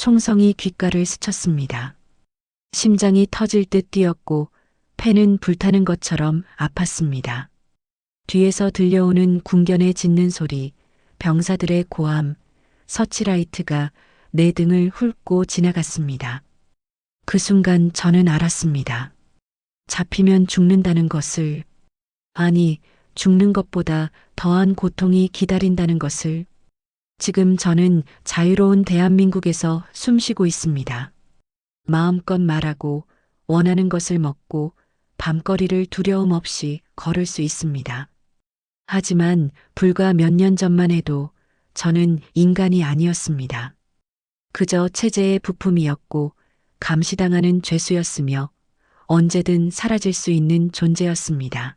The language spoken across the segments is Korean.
총성이 귓가를 스쳤습니다. 심장이 터질 듯 뛰었고 폐는 불타는 것처럼 아팠습니다. 뒤에서 들려오는 궁견에 짖는 소리, 병사들의 고함, 서치라이트가 내 등을 훑고 지나갔습니다. 그 순간 저는 알았습니다. 잡히면 죽는다는 것을, 아니, 죽는 것보다 더한 고통이 기다린다는 것을. 지금 저는 자유로운 대한민국에서 숨쉬고 있습니다. 마음껏 말하고 원하는 것을 먹고 밤거리를 두려움 없이 걸을 수 있습니다. 하지만 불과 몇 년 전만 해도 저는 인간이 아니었습니다. 그저 체제의 부품이었고 감시당하는 죄수였으며 언제든 사라질 수 있는 존재였습니다.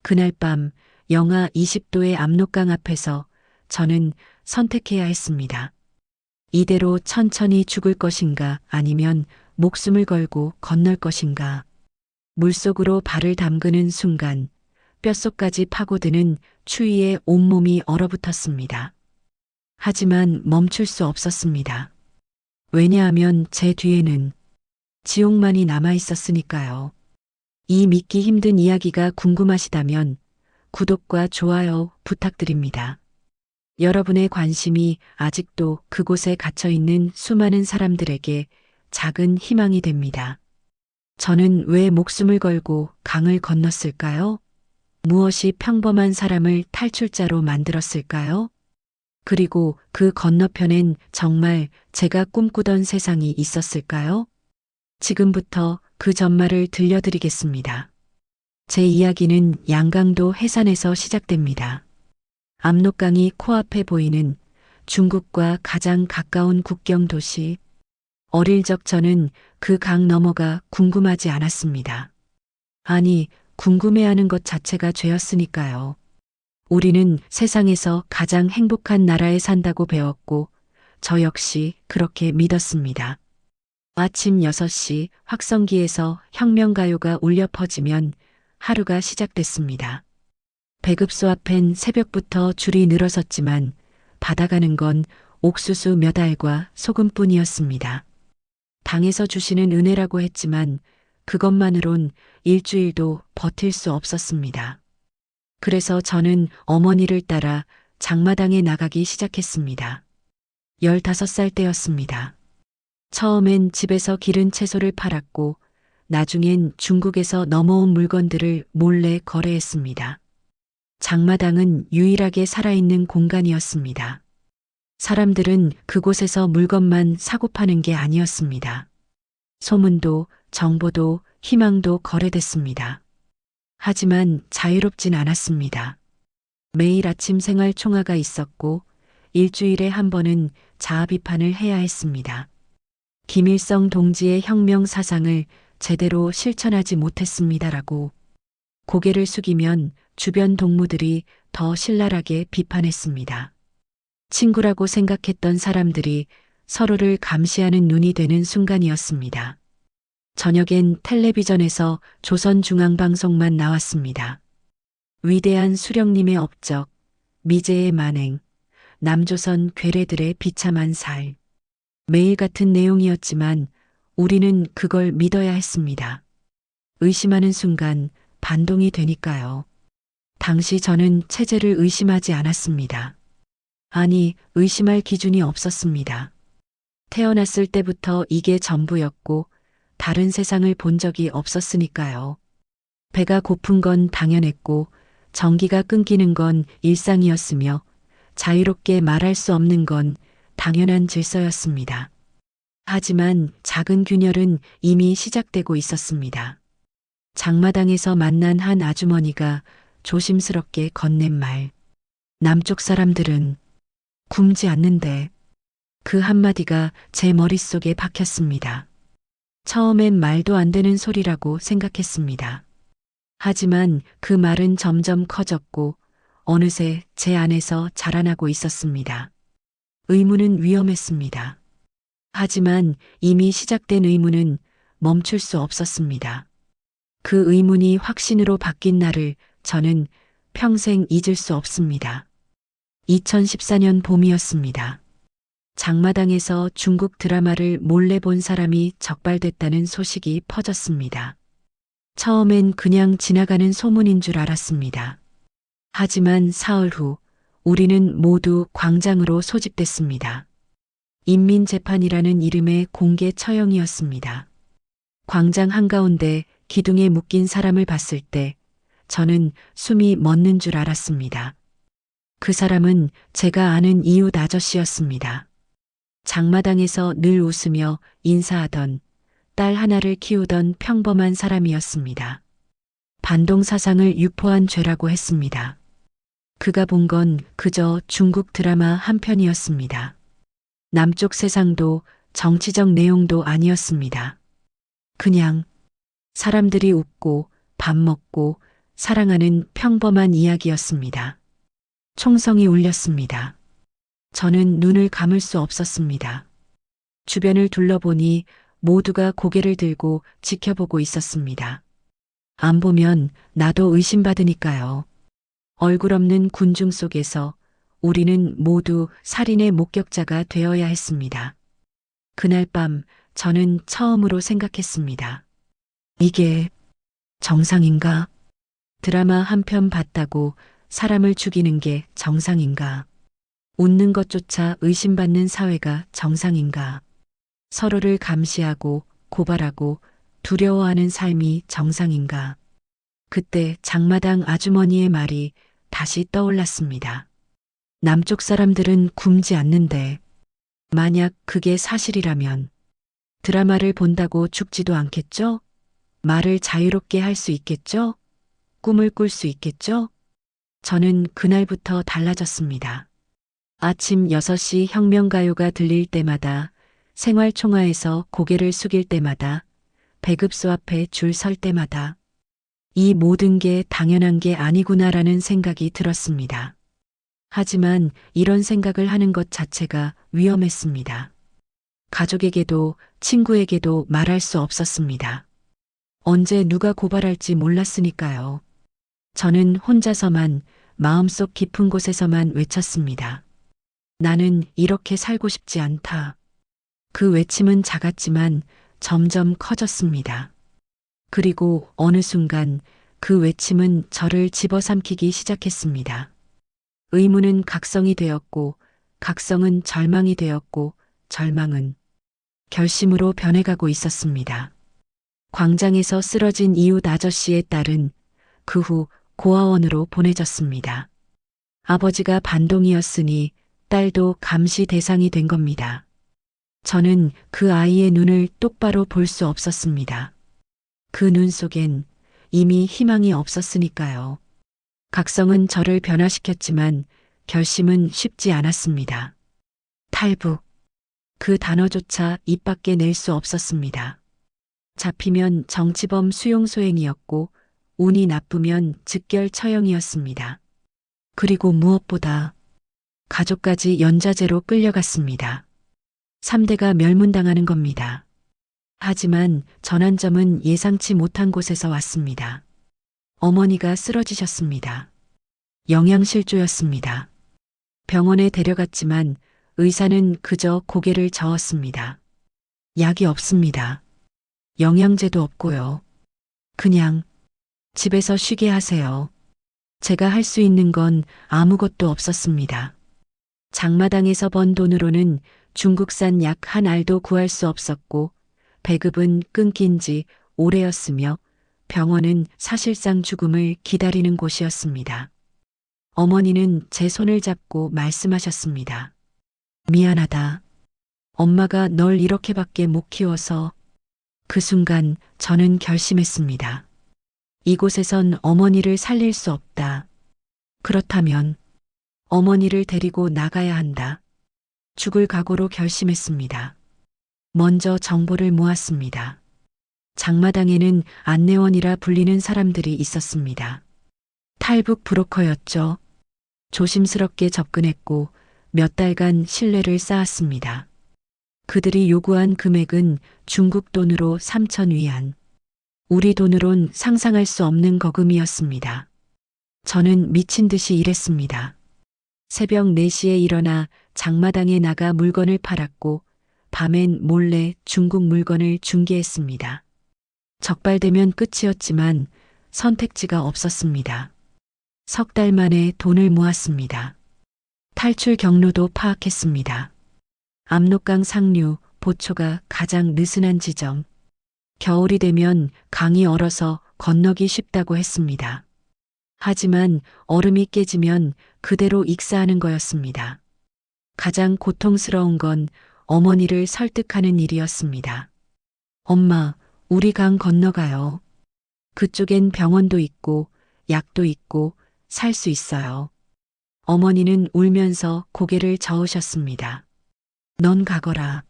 그날 밤 영하 20도의 압록강 앞에서 저는 선택해야 했습니다. 이대로 천천히 죽을 것인가 아니면 목숨을 걸고 건널 것인가. 물속으로 발을 담그는 순간 뼛속까지 파고드는 추위에 온몸이 얼어붙었습니다. 하지만 멈출 수 없었습니다. 왜냐하면 제 뒤에는 지옥만이 남아 있었으니까요. 이 믿기 힘든 이야기가 궁금하시다면 구독과 좋아요 부탁드립니다. 여러분의 관심이 아직도 그곳에 갇혀 있는 수많은 사람들에게 작은 희망이 됩니다. 저는 왜 목숨을 걸고 강을 건넜을까요? 무엇이 평범한 사람을 탈출자로 만들었을까요? 그리고 그 건너편엔 정말 제가 꿈꾸던 세상이 있었을까요? 지금부터 그 전말을 들려드리겠습니다. 제 이야기는 양강도 해산에서 시작됩니다. 압록강이 코앞에 보이는 중국과 가장 가까운 국경 도시. 어릴 적 저는 그 강 너머가 궁금하지 않았습니다. 아니, 궁금해하는 것 자체가 죄였으니까요. 우리는 세상에서 가장 행복한 나라에 산다고 배웠고 저 역시 그렇게 믿었습니다. 아침 6시 확성기에서 혁명가요가 울려 퍼지면 하루가 시작됐습니다. 배급소 앞엔 새벽부터 줄이 늘어섰지만 받아가는 건 옥수수 몇 알과 소금뿐이었습니다. 당에서 주시는 은혜라고 했지만 그것만으론 일주일도 버틸 수 없었습니다. 그래서 저는 어머니를 따라 장마당에 나가기 시작했습니다. 15살 때였습니다. 처음엔 집에서 기른 채소를 팔았고 나중엔 중국에서 넘어온 물건들을 몰래 거래했습니다. 장마당은 유일하게 살아있는 공간이었습니다. 사람들은 그곳에서 물건만 사고 파는 게 아니었습니다. 소문도 정보도 희망도 거래됐습니다. 하지만 자유롭진 않았습니다. 매일 아침 생활 총화가 있었고 일주일에 한 번은 자아 비판을 해야 했습니다. 김일성 동지의 혁명 사상을 제대로 실천하지 못했습니다라고. 고개를 숙이면 주변 동무들이 더 신랄하게 비판했습니다. 친구라고 생각했던 사람들이 서로를 감시하는 눈이 되는 순간이었습니다. 저녁엔 텔레비전에서 조선중앙방송만 나왔습니다. 위대한 수령님의 업적, 미제의 만행, 남조선 괴뢰들의 비참한 살. 매일 같은 내용이었지만 우리는 그걸 믿어야 했습니다. 의심하는 순간 반동이 되니까요. 당시 저는 체제를 의심하지 않았습니다. 아니, 의심할 기준이 없었습니다. 태어났을 때부터 이게 전부였고 다른 세상을 본 적이 없었으니까요. 배가 고픈 건 당연했고 전기가 끊기는 건 일상이었으며 자유롭게 말할 수 없는 건 당연한 질서였습니다. 하지만 작은 균열은 이미 시작되고 있었습니다. 장마당에서 만난 한 아주머니가 조심스럽게 건넨 말. 남쪽 사람들은 굶지 않는데. 그 한마디가 제 머릿속에 박혔습니다. 처음엔 말도 안 되는 소리라고 생각했습니다. 하지만 그 말은 점점 커졌고 어느새 제 안에서 자라나고 있었습니다. 의문은 위험했습니다. 하지만 이미 시작된 의문은 멈출 수 없었습니다. 그 의문이 확신으로 바뀐 날을 저는 평생 잊을 수 없습니다. 2014년 봄이었습니다. 장마당에서 중국 드라마를 몰래 본 사람이 적발됐다는 소식이 퍼졌습니다. 처음엔 그냥 지나가는 소문인 줄 알았습니다. 하지만 사흘 후 우리는 모두 광장으로 소집됐습니다. 인민재판이라는 이름의 공개 처형이었습니다. 광장 한가운데 기둥에 묶인 사람을 봤을 때 저는 숨이 멎는 줄 알았습니다. 그 사람은 제가 아는 이웃 아저씨였습니다. 장마당에서 늘 웃으며 인사하던 딸 하나를 키우던 평범한 사람이었습니다. 반동 사상을 유포한 죄라고 했습니다. 그가 본 건 그저 중국 드라마 한 편이었습니다. 남쪽 세상도 정치적 내용도 아니었습니다. 그냥 사람들이 웃고 밥 먹고 사랑하는 평범한 이야기였습니다. 총성이 울렸습니다. 저는 눈을 감을 수 없었습니다. 주변을 둘러보니 모두가 고개를 들고 지켜보고 있었습니다. 안 보면 나도 의심받으니까요. 얼굴 없는 군중 속에서 우리는 모두 살인의 목격자가 되어야 했습니다. 그날 밤 저는 처음으로 생각했습니다. 이게 정상인가? 드라마 한 편 봤다고 사람을 죽이는 게 정상인가? 웃는 것조차 의심받는 사회가 정상인가? 서로를 감시하고 고발하고 두려워하는 삶이 정상인가? 그때 장마당 아주머니의 말이 다시 떠올랐습니다. 남쪽 사람들은 굶지 않는데 만약 그게 사실이라면 드라마를 본다고 죽지도 않겠죠? 말을 자유롭게 할 수 있겠죠? 꿈을 꿀 수 있겠죠? 저는 그날부터 달라졌습니다. 아침 6시 혁명가요가 들릴 때마다, 생활총화에서 고개를 숙일 때마다, 배급소 앞에 줄 설 때마다 이 모든 게 당연한 게 아니구나라는 생각이 들었습니다. 하지만 이런 생각을 하는 것 자체가 위험했습니다. 가족에게도 친구에게도 말할 수 없었습니다. 언제 누가 고발할지 몰랐으니까요. 저는 혼자서만 마음속 깊은 곳에서만 외쳤습니다. 나는 이렇게 살고 싶지 않다. 그 외침은 작았지만 점점 커졌습니다. 그리고 어느 순간 그 외침은 저를 집어삼키기 시작했습니다. 의문은 각성이 되었고, 각성은 절망이 되었고, 절망은 결심으로 변해가고 있었습니다. 광장에서 쓰러진 이웃 아저씨의 딸은 그 후 고아원으로 보내졌습니다. 아버지가 반동이었으니 딸도 감시 대상이 된 겁니다. 저는 그 아이의 눈을 똑바로 볼 수 없었습니다. 그 눈 속엔 이미 희망이 없었으니까요. 각성은 저를 변화시켰지만 결심은 쉽지 않았습니다. 탈북. 그 단어조차 입 밖에 낼 수 없었습니다. 잡히면 정치범 수용소행이었고 운이 나쁘면 즉결 처형이었습니다. 그리고 무엇보다 가족까지 연좌제로 끌려갔습니다. 3대가 멸문당하는 겁니다. 하지만 전환점은 예상치 못한 곳에서 왔습니다. 어머니가 쓰러지셨습니다. 영양실조였습니다. 병원에 데려갔지만 의사는 그저 고개를 저었습니다. 약이 없습니다. 영양제도 없고요. 그냥 집에서 쉬게 하세요. 제가 할 수 있는 건 아무것도 없었습니다. 장마당에서 번 돈으로는 중국산 약 한 알도 구할 수 없었고 배급은 끊긴 지 오래였으며 병원은 사실상 죽음을 기다리는 곳이었습니다. 어머니는 제 손을 잡고 말씀하셨습니다. 미안하다. 엄마가 널 이렇게밖에 못 키워서. 그 순간 저는 결심했습니다. 이곳에선 어머니를 살릴 수 없다. 그렇다면 어머니를 데리고 나가야 한다. 죽을 각오로 결심했습니다. 먼저 정보를 모았습니다. 장마당에는 안내원이라 불리는 사람들이 있었습니다. 탈북 브로커였죠. 조심스럽게 접근했고 몇 달간 신뢰를 쌓았습니다. 그들이 요구한 금액은 중국 돈으로 3,000위안. 우리 돈으론 상상할 수 없는 거금이었습니다. 저는 미친 듯이 일했습니다. 새벽 4시에 일어나 장마당에 나가 물건을 팔았고 밤엔 몰래 중국 물건을 중개했습니다. 적발되면 끝이었지만 선택지가 없었습니다. 석 달 만에 돈을 모았습니다. 탈출 경로도 파악했습니다. 압록강 상류, 보초가 가장 느슨한 지점. 겨울이 되면 강이 얼어서 건너기 쉽다고 했습니다. 하지만 얼음이 깨지면 그대로 익사하는 거였습니다. 가장 고통스러운 건 어머니를 설득하는 일이었습니다. 엄마, 우리 강 건너가요. 그쪽엔 병원도 있고 약도 있고 살 수 있어요. 어머니는 울면서 고개를 저으셨습니다. 넌 가거라.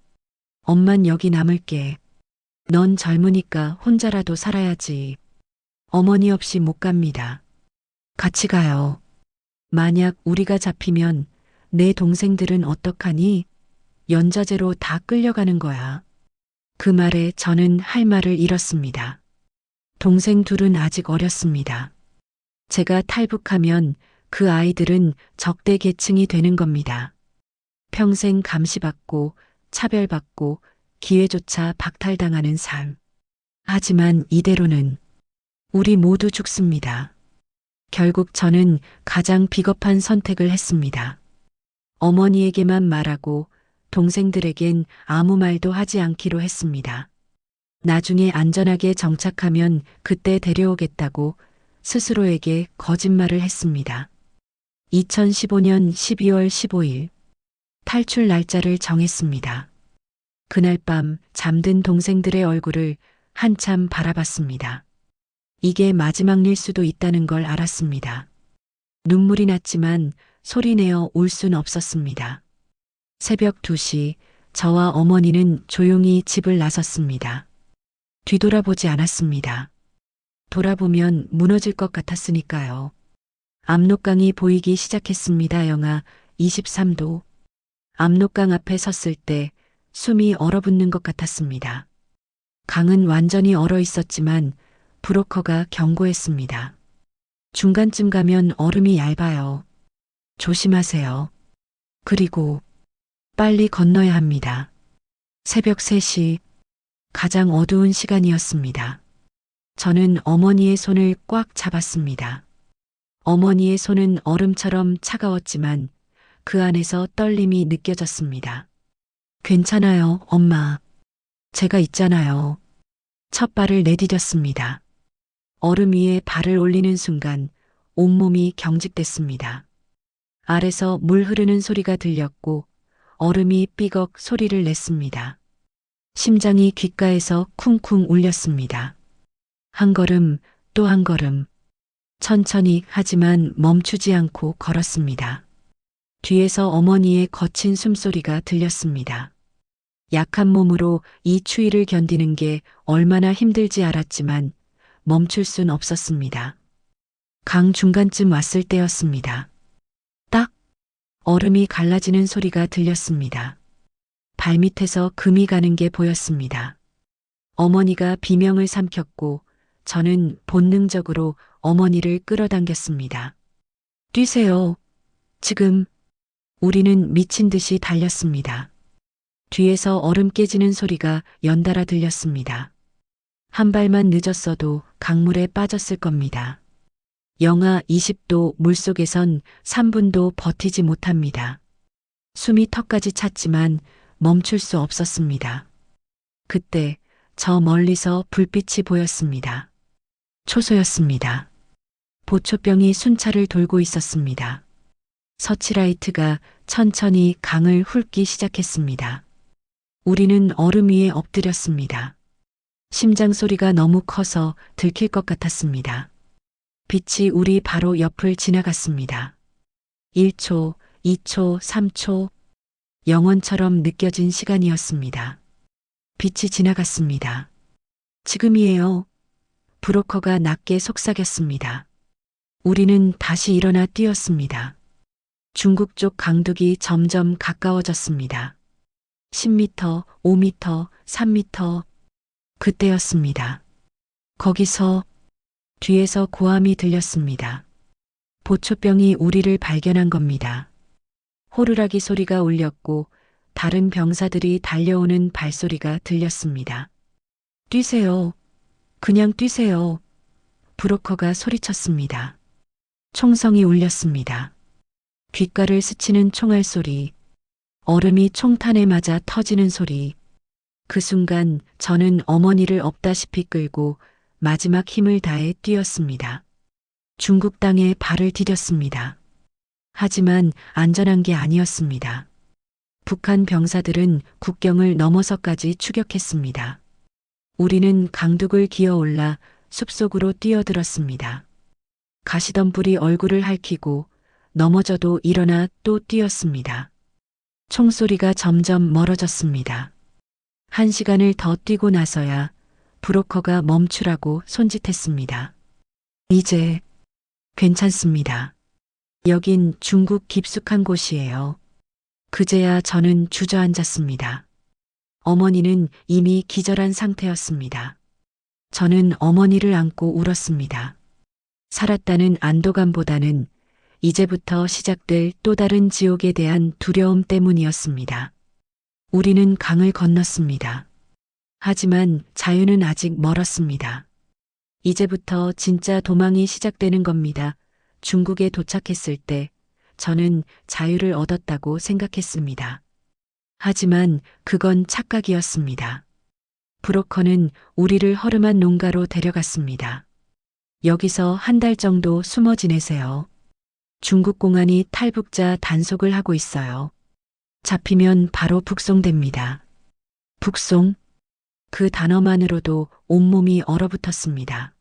엄만 여기 남을게. 넌 젊으니까 혼자라도 살아야지. 어머니 없이 못 갑니다. 같이 가요. 만약 우리가 잡히면 내 동생들은 어떡하니? 연좌제로 다 끌려가는 거야. 그 말에 저는 할 말을 잃었습니다. 동생 둘은 아직 어렸습니다. 제가 탈북하면 그 아이들은 적대 계층이 되는 겁니다. 평생 감시받고 차별받고 기회조차 박탈당하는 삶. 하지만 이대로는 우리 모두 죽습니다. 결국 저는 가장 비겁한 선택을 했습니다. 어머니에게만 말하고 동생들에겐 아무 말도 하지 않기로 했습니다. 나중에 안전하게 정착하면 그때 데려오겠다고 스스로에게 거짓말을 했습니다. 2015년 12월 15일 탈출 날짜를 정했습니다. 그날 밤 잠든 동생들의 얼굴을 한참 바라봤습니다. 이게 마지막 일 수도 있다는 걸 알았습니다. 눈물이 났지만 소리내어 울 순 없었습니다. 새벽 2시 저와 어머니는 조용히 집을 나섰습니다. 뒤돌아보지 않았습니다. 돌아보면 무너질 것 같았으니까요. 압록강이 보이기 시작했습니다. 영하 23도. 압록강 앞에 섰을 때 숨이 얼어붙는 것 같았습니다. 강은 완전히 얼어 있었지만 브로커가 경고했습니다. 중간쯤 가면 얼음이 얇아요. 조심하세요. 그리고 빨리 건너야 합니다. 새벽 3시, 가장 어두운 시간이었습니다. 저는 어머니의 손을 꽉 잡았습니다. 어머니의 손은 얼음처럼 차가웠지만 그 안에서 떨림이 느껴졌습니다. 괜찮아요, 엄마. 제가 있잖아요. 첫 발을 내디뎠습니다. 얼음 위에 발을 올리는 순간 온몸이 경직됐습니다. 아래서 물 흐르는 소리가 들렸고 얼음이 삐걱 소리를 냈습니다. 심장이 귓가에서 쿵쿵 울렸습니다. 한 걸음, 또 한 걸음. 천천히 하지만 멈추지 않고 걸었습니다. 뒤에서 어머니의 거친 숨소리가 들렸습니다. 약한 몸으로 이 추위를 견디는 게 얼마나 힘들지 알았지만 멈출 순 없었습니다. 강 중간쯤 왔을 때였습니다. 딱! 얼음이 갈라지는 소리가 들렸습니다. 발밑에서 금이 가는 게 보였습니다. 어머니가 비명을 삼켰고 저는 본능적으로 어머니를 끌어당겼습니다. 뛰세요. 지금. 우리는 미친 듯이 달렸습니다. 뒤에서 얼음 깨지는 소리가 연달아 들렸습니다. 한 발만 늦었어도 강물에 빠졌을 겁니다. 영하 20도 물속에선 3분도 버티지 못합니다. 숨이 턱까지 찼지만 멈출 수 없었습니다. 그때 저 멀리서 불빛이 보였습니다. 초소였습니다. 보초병이 순찰을 돌고 있었습니다. 서치라이트가 천천히 강을 훑기 시작했습니다. 우리는 얼음 위에 엎드렸습니다. 심장 소리가 너무 커서 들킬 것 같았습니다. 빛이 우리 바로 옆을 지나갔습니다. 1초, 2초, 3초. 영원처럼 느껴진 시간이었습니다. 빛이 지나갔습니다. 지금이에요. 브로커가 낮게 속삭였습니다. 우리는 다시 일어나 뛰었습니다. 중국 쪽 강둑이 점점 가까워졌습니다. 10m, 5m, 3m. 그때였습니다. 거기서 뒤에서 고함이 들렸습니다. 보초병이 우리를 발견한 겁니다. 호루라기 소리가 울렸고 다른 병사들이 달려오는 발소리가 들렸습니다. 뛰세요. 그냥 뛰세요. 브로커가 소리쳤습니다. 총성이 울렸습니다. 귓가를 스치는 총알 소리, 얼음이 총탄에 맞아 터지는 소리. 그 순간 저는 어머니를 업다시피 끌고 마지막 힘을 다해 뛰었습니다. 중국 땅에 발을 디뎠습니다. 하지만 안전한 게 아니었습니다. 북한 병사들은 국경을 넘어서까지 추격했습니다. 우리는 강둑을 기어올라 숲속으로 뛰어들었습니다. 가시덤불이 얼굴을 핥히고 넘어져도 일어나 또 뛰었습니다. 총소리가 점점 멀어졌습니다. 1시간을 더 뛰고 나서야 브로커가 멈추라고 손짓했습니다. 이제 괜찮습니다. 여긴 중국 깊숙한 곳이에요. 그제야 저는 주저앉았습니다. 어머니는 이미 기절한 상태였습니다. 저는 어머니를 안고 울었습니다. 살았다는 안도감보다는 이제부터 시작될 또 다른 지옥에 대한 두려움 때문이었습니다. 우리는 강을 건넜습니다. 하지만 자유는 아직 멀었습니다. 이제부터 진짜 도망이 시작되는 겁니다. 중국에 도착했을 때 저는 자유를 얻었다고 생각했습니다. 하지만 그건 착각이었습니다. 브로커는 우리를 허름한 농가로 데려갔습니다. 여기서 한 달 정도 숨어 지내세요. 중국 공안이 탈북자 단속을 하고 있어요. 잡히면 바로 북송됩니다. 북송? 그 단어만으로도 온몸이 얼어붙었습니다.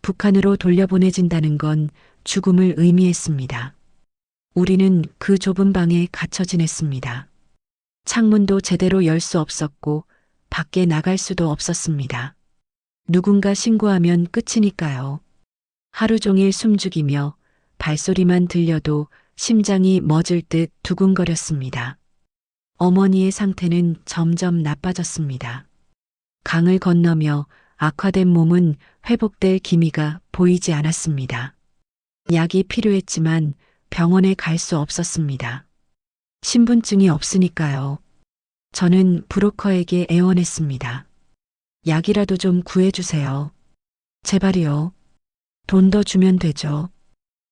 북한으로 돌려보내진다는 건 죽음을 의미했습니다. 우리는 그 좁은 방에 갇혀 지냈습니다. 창문도 제대로 열 수 없었고 밖에 나갈 수도 없었습니다. 누군가 신고하면 끝이니까요. 하루 종일 숨죽이며 발소리만 들려도 심장이 멎을 듯 두근거렸습니다. 어머니의 상태는 점점 나빠졌습니다. 강을 건너며 악화된 몸은 회복될 기미가 보이지 않았습니다. 약이 필요했지만 병원에 갈 수 없었습니다. 신분증이 없으니까요. 저는 브로커에게 애원했습니다. 약이라도 좀 구해주세요. 제발이요. 돈 더 주면 되죠.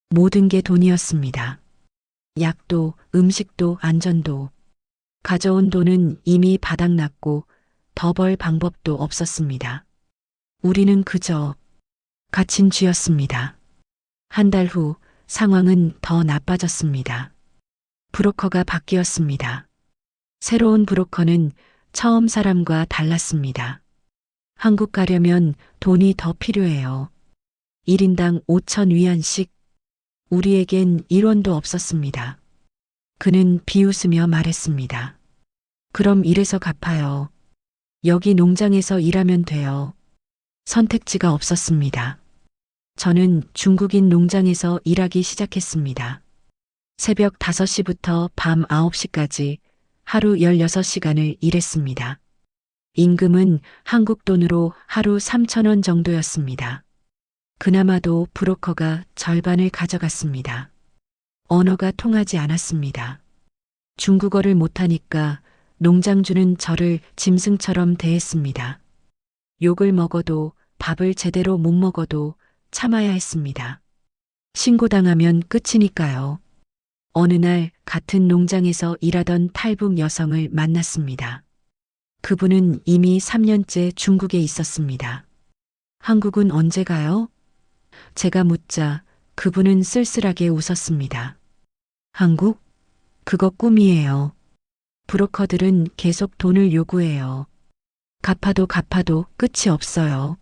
모든 게 돈이었습니다. 약도, 음식도, 안전도. 가져온 돈은 이미 바닥났고 더 벌 방법도 없었습니다. 우리는 그저 갇힌 쥐였습니다. 한 달 후 상황은 더 나빠졌습니다. 브로커가 바뀌었습니다. 새로운 브로커는 처음 사람과 달랐습니다. 한국 가려면 돈이 더 필요해요. 1인당 5천 위안씩. 우리에겐 1원도 없었습니다. 그는 비웃으며 말했습니다. 그럼 일해서 갚아요. 여기 농장에서 일하면 돼요. 선택지가 없었습니다. 저는 중국인 농장에서 일하기 시작했습니다. 새벽 5시부터 밤 9시까지 하루 16시간을 일했습니다. 임금은 한국 돈으로 하루 3,000원 정도였습니다. 그나마도 브로커가 절반을 가져갔습니다. 언어가 통하지 않았습니다. 중국어를 못하니까 농장주는 저를 짐승처럼 대했습니다. 욕을 먹어도 밥을 제대로 못 먹어도 참아야 했습니다. 신고당하면 끝이니까요. 어느 날 같은 농장에서 일하던 탈북 여성을 만났습니다. 그분은 이미 3년째 중국에 있었습니다. 한국은 언제 가요? 제가 묻자 그분은 쓸쓸하게 웃었습니다. 한국? 그거 꿈이에요. 브로커들은 계속 돈을 요구해요. 갚아도 끝이 없어요.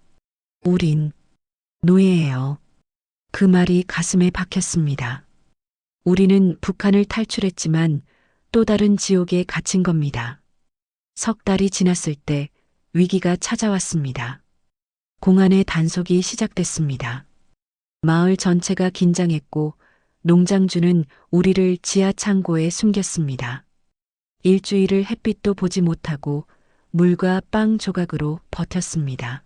우린 노예예요. 그 말이 가슴에 박혔습니다. 우리는 북한을 탈출했지만 또 다른 지옥에 갇힌 겁니다. 석 달이 지났을 때 위기가 찾아왔습니다. 공안의 단속이 시작됐습니다. 마을 전체가 긴장했고 농장주는 우리를 지하 창고에 숨겼습니다. 일주일을 햇빛도 보지 못하고 물과 빵 조각으로 버텼습니다.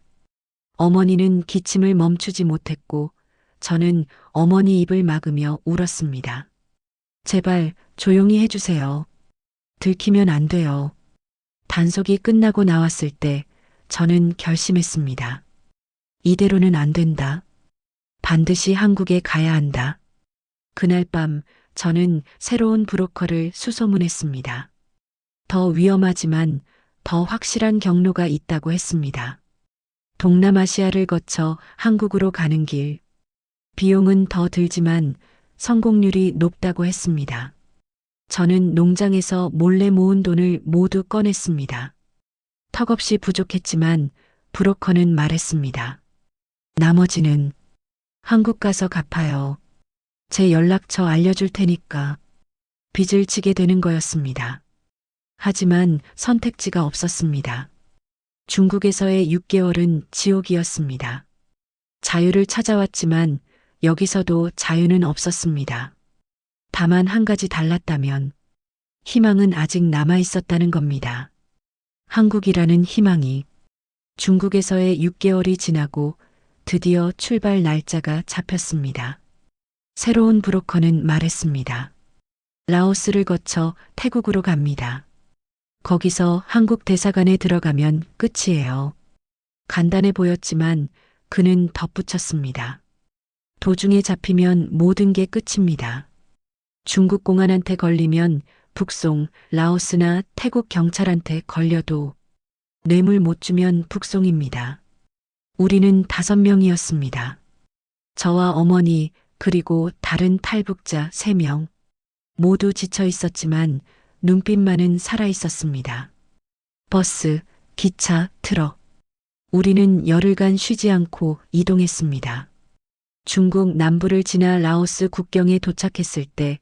어머니는 기침을 멈추지 못했고 저는 어머니 입을 막으며 울었습니다. 제발 조용히 해주세요. 들키면 안 돼요. 단속이 끝나고 나왔을 때 저는 결심했습니다. 이대로는 안 된다. 반드시 한국에 가야 한다. 그날 밤 저는 새로운 브로커를 수소문했습니다. 더 위험하지만 더 확실한 경로가 있다고 했습니다. 동남아시아를 거쳐 한국으로 가는 길. 비용은 더 들지만 성공률이 높다고 했습니다. 저는 농장에서 몰래 모은 돈을 모두 꺼냈습니다. 턱없이 부족했지만 브로커는 말했습니다. 나머지는 한국 가서 갚아요. 제 연락처 알려줄 테니까. 빚을 지게 되는 거였습니다. 하지만 선택지가 없었습니다. 중국에서의 6개월은 지옥이었습니다. 자유를 찾아왔지만 여기서도 자유는 없었습니다. 다만 한 가지 달랐다면 희망은 아직 남아 있었다는 겁니다. 한국이라는 희망이. 중국에서의 6개월이 지나고 드디어 출발 날짜가 잡혔습니다. 새로운 브로커는 말했습니다. 라오스를 거쳐 태국으로 갑니다. 거기서 한국 대사관에 들어가면 끝이에요. 간단해 보였지만 그는 덧붙였습니다. 도중에 잡히면 모든 게 끝입니다. 중국 공안한테 걸리면 북송, 라오스나 태국 경찰한테 걸려도 뇌물 못 주면 북송입니다. 우리는 5명이었습니다. 저와 어머니 그리고 다른 탈북자 3명. 모두 지쳐 있었지만 눈빛만은 살아 있었습니다. 버스, 기차, 트럭. 우리는 열흘간 쉬지 않고 이동했습니다. 중국 남부를 지나 라오스 국경에 도착했을 때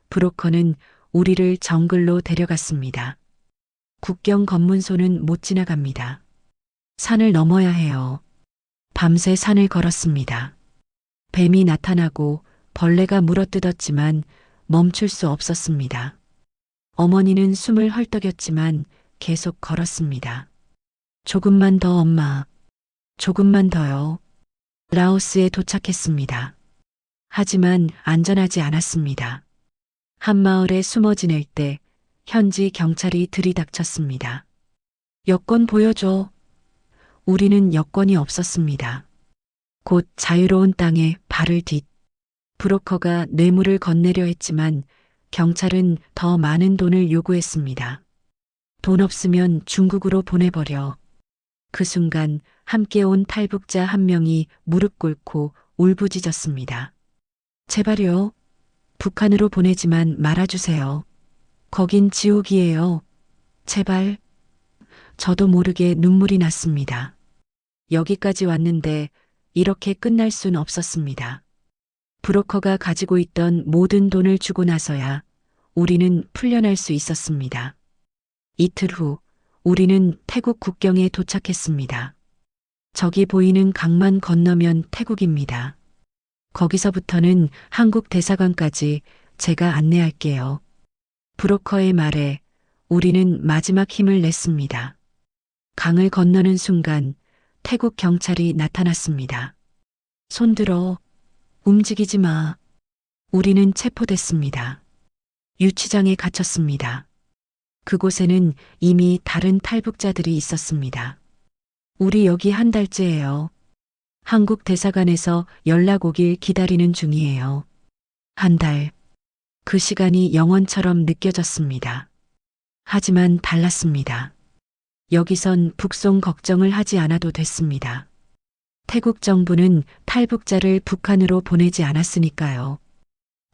브로커는 우리를 정글로 데려갔습니다. 국경 검문소는 못 지나갑니다. 산을 넘어야 해요. 밤새 산을 걸었습니다. 뱀이 나타나고 벌레가 물어뜯었지만 멈출 수 없었습니다. 어머니는 숨을 헐떡였지만 계속 걸었습니다. 조금만 더 엄마. 조금만 더요. 라오스에 도착했습니다. 하지만 안전하지 않았습니다. 한 마을에 숨어 지낼 때 현지 경찰이 들이닥쳤습니다. 여권 보여줘. 우리는 여권이 없었습니다. 곧 자유로운 땅에 발을 딛. 브로커가 뇌물을 건네려 했지만 경찰은 더 많은 돈을 요구했습니다. 돈 없으면 중국으로 보내버려. 그 순간 함께 온 탈북자 한 명이 무릎 꿇고 울부짖었습니다. 제발요. 북한으로 보내지만 말아주세요. 거긴 지옥이에요. 제발. 저도 모르게 눈물이 났습니다. 여기까지 왔는데 이렇게 끝날 순 없었습니다. 브로커가 가지고 있던 모든 돈을 주고 나서야 우리는 풀려날 수 있었습니다. 이틀 후 우리는 태국 국경에 도착했습니다. 저기 보이는 강만 건너면 태국입니다. 거기서부터는 한국 대사관까지 제가 안내할게요. 브로커의 말에 우리는 마지막 힘을 냈습니다. 강을 건너는 순간 태국 경찰이 나타났습니다. 손들어. 움직이지 마. 우리는 체포됐습니다. 유치장에 갇혔습니다. 그곳에는 이미 다른 탈북자들이 있었습니다. 우리 여기 한 달째예요. 한국 대사관에서 연락 오길 기다리는 중이에요. 한 달. 그 시간이 영원처럼 느껴졌습니다. 하지만 달랐습니다. 여기선 북송 걱정을 하지 않아도 됐습니다. 태국 정부는 탈북자를 북한으로 보내지 않았으니까요.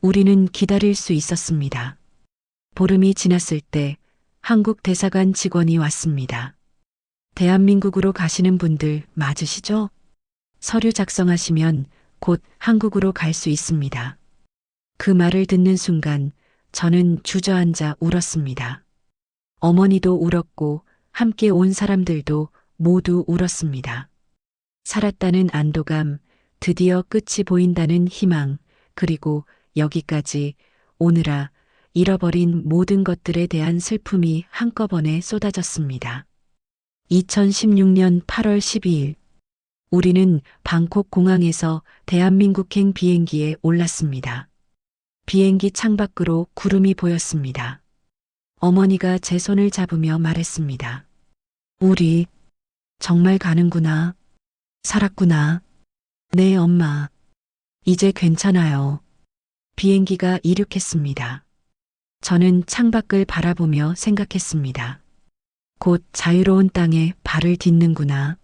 우리는 기다릴 수 있었습니다. 보름이 지났을 때 한국 대사관 직원이 왔습니다. 대한민국으로 가시는 분들 맞으시죠? 서류 작성하시면 곧 한국으로 갈 수 있습니다. 그 말을 듣는 순간 저는 주저앉아 울었습니다. 어머니도 울었고 함께 온 사람들도 모두 울었습니다. 살았다는 안도감, 드디어 끝이 보인다는 희망, 그리고 여기까지 오느라 잃어버린 모든 것들에 대한 슬픔이 한꺼번에 쏟아졌습니다. 2016년 8월 12일, 우리는 방콕 공항에서 대한민국행 비행기에 올랐습니다. 비행기 창밖으로 구름이 보였습니다. 어머니가 제 손을 잡으며 말했습니다. 우리 정말 가는구나. 살았구나. 네, 엄마. 이제 괜찮아요. 비행기가 이륙했습니다. 저는 창밖을 바라보며 생각했습니다. 곧 자유로운 땅에 발을 딛는구나.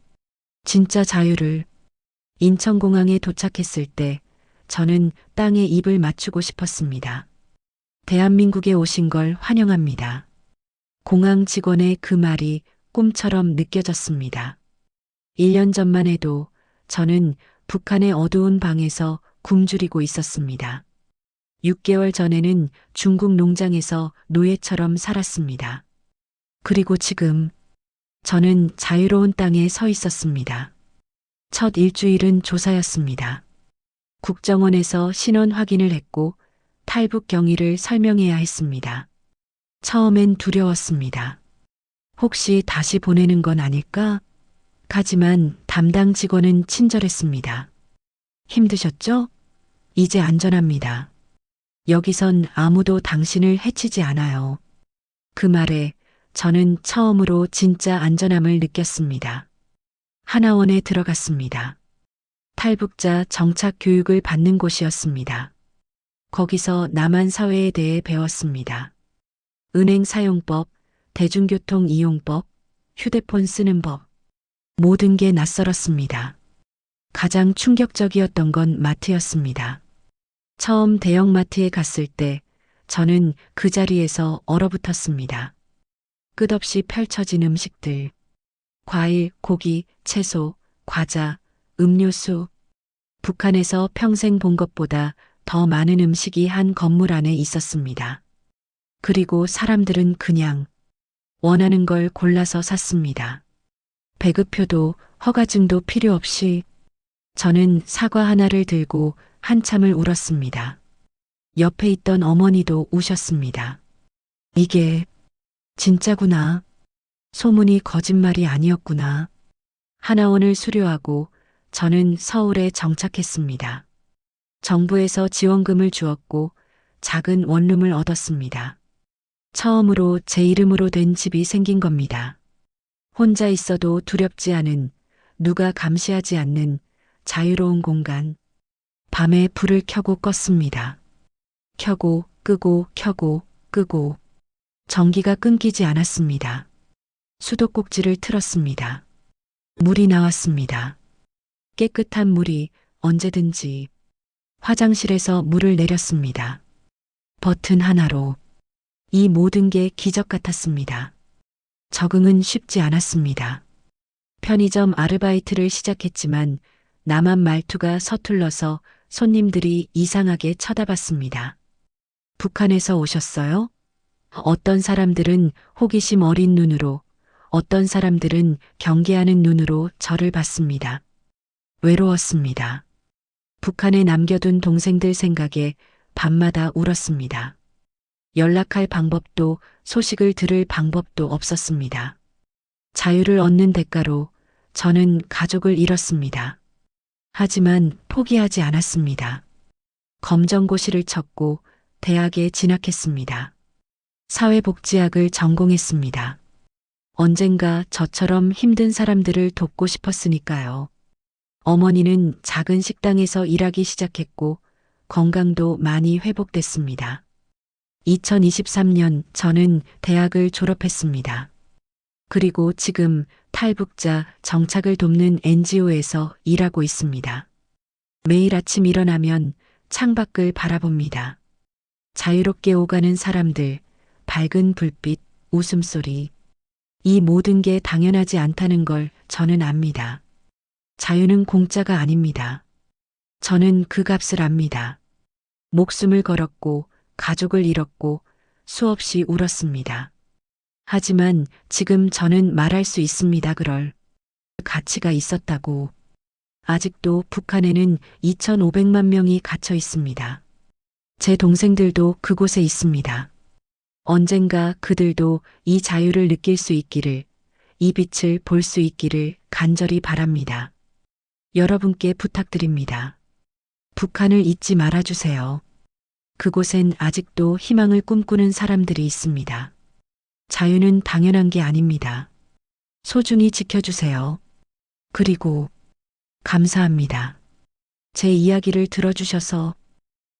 진짜 자유를. 인천공항에 도착했을 때 저는 땅에 입을 맞추고 싶었습니다. 대한민국에 오신 걸 환영합니다. 공항 직원의 그 말이 꿈처럼 느껴졌습니다. 1년 전만 해도 저는 북한의 어두운 방에서 굶주리고 있었습니다. 6개월 전에는 중국 농장에서 노예처럼 살았습니다. 그리고 지금 저는 자유로운 땅에 서 있었습니다. 첫 일주일은 조사였습니다. 국정원에서 신원 확인을 했고 탈북 경위를 설명해야 했습니다. 처음엔 두려웠습니다. 혹시 다시 보내는 건 아닐까? 하지만 담당 직원은 친절했습니다. 힘드셨죠? 이제 안전합니다. 여기선 아무도 당신을 해치지 않아요. 그 말에 저는 처음으로 진짜 안전함을 느꼈습니다. 하나원에 들어갔습니다. 탈북자 정착 교육을 받는 곳이었습니다. 거기서 남한 사회에 대해 배웠습니다. 은행 사용법, 대중교통 이용법, 휴대폰 쓰는 법. 모든 게 낯설었습니다. 가장 충격적이었던 건 마트였습니다. 처음 대형마트에 갔을 때 저는 그 자리에서 얼어붙었습니다. 끝없이 펼쳐진 음식들. 과일, 고기, 채소, 과자, 음료수. 북한에서 평생 본 것보다 더 많은 음식이 한 건물 안에 있었습니다. 그리고 사람들은 그냥 원하는 걸 골라서 샀습니다. 배급표도 허가증도 필요 없이. 저는 사과 하나를 들고 한참을 울었습니다. 옆에 있던 어머니도 우셨습니다. 이게 진짜구나. 소문이 거짓말이 아니었구나. 하나원을 수료하고 저는 서울에 정착했습니다. 정부에서 지원금을 주었고 작은 원룸을 얻었습니다. 처음으로 제 이름으로 된 집이 생긴 겁니다. 혼자 있어도 두렵지 않은, 누가 감시하지 않는 자유로운 공간. 밤에 불을 켜고 껐습니다. 켜고 끄고 켜고 끄고. 전기가 끊기지 않았습니다. 수도꼭지를 틀었습니다. 물이 나왔습니다. 깨끗한 물이 언제든지. 화장실에서 물을 내렸습니다. 버튼 하나로. 이 모든 게 기적 같았습니다. 적응은 쉽지 않았습니다. 편의점 아르바이트를 시작했지만 남한 말투가 서툴러서 손님들이 이상하게 쳐다봤습니다. 북한에서 오셨어요? 어떤 사람들은 호기심 어린 눈으로, 어떤 사람들은 경계하는 눈으로 저를 봤습니다. 외로웠습니다. 북한에 남겨둔 동생들 생각에 밤마다 울었습니다. 연락할 방법도 소식을 들을 방법도 없었습니다. 자유를 얻는 대가로 저는 가족을 잃었습니다. 하지만 포기하지 않았습니다. 검정고시를 쳤고 대학에 진학했습니다. 사회복지학을 전공했습니다. 언젠가 저처럼 힘든 사람들을 돕고 싶었으니까요. 어머니는 작은 식당에서 일하기 시작했고 건강도 많이 회복됐습니다. 2023년 저는 대학을 졸업했습니다. 그리고 지금 탈북자 정착을 돕는 NGO에서 일하고 있습니다. 매일 아침 일어나면 창밖을 바라봅니다. 자유롭게 오가는 사람들, 밝은 불빛, 웃음소리. 이 모든 게 당연하지 않다는 걸 저는 압니다. 자유는 공짜가 아닙니다. 저는 그 값을 압니다. 목숨을 걸었고 가족을 잃었고 수없이 울었습니다. 하지만 지금 저는 말할 수 있습니다. 그럴 가치가 있었다고. 아직도 북한에는 2,500만 명이 갇혀 있습니다. 제 동생들도 그곳에 있습니다. 언젠가 그들도 이 자유를 느낄 수 있기를, 이 빛을 볼 수 있기를 간절히 바랍니다. 여러분께 부탁드립니다. 북한을 잊지 말아주세요. 그곳엔 아직도 희망을 꿈꾸는 사람들이 있습니다. 자유는 당연한 게 아닙니다. 소중히 지켜주세요. 그리고 감사합니다. 제 이야기를 들어주셔서